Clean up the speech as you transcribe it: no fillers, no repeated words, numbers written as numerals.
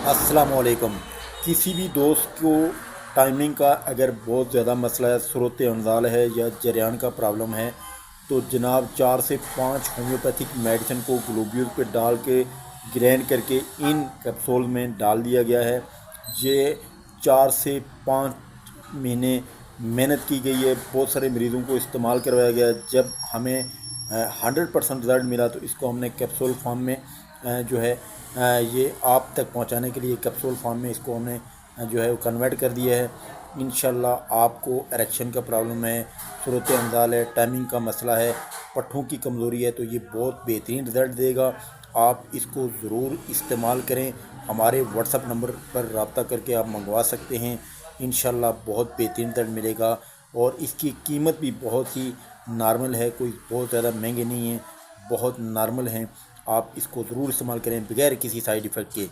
السلام علیکم۔ کسی بھی دوست کو ٹائمنگ کا اگر بہت زیادہ مسئلہ ہے، صورت انزال ہے یا جریان کا پرابلم ہے تو جناب 4 سے 5 ہومیوپیتھک میڈیسن کو گلوبیوز پہ ڈال کے گرینڈ کر کے ان کیپسول میں ڈال دیا گیا ہے۔ یہ 4 سے 5 مہینے محنت کی گئی ہے، بہت سارے مریضوں کو استعمال کروایا گیا ہے۔ جب ہمیں 100% رزلٹ ملا تو اس کو ہم نے کیپسول فارم میں جو ہے یہ آپ تک پہنچانے کے لیے کیپسول فارم میں اس کو ہم نے جو ہے وہ کنورٹ کر دیا ہے۔ انشاءاللہ آپ کو اریکشن کا پرابلم ہے، صورت انزال ہے، ٹائمنگ کا مسئلہ ہے، پٹھوں کی کمزوری ہے تو یہ بہت بہترین رزلٹ دے گا۔ آپ اس کو ضرور استعمال کریں۔ ہمارے واٹس ایپ نمبر پر رابطہ کر کے آپ منگوا سکتے ہیں۔ انشاءاللہ بہت بہترین رزلٹ ملے گا، اور اس کی قیمت بھی بہت ہی نارمل ہے، کوئی بہت زیادہ مہنگے نہیں ہیں، بہت نارمل ہیں۔ آپ اس کو ضرور استعمال کریں بغیر کسی سائیڈ ایفیکٹ کے۔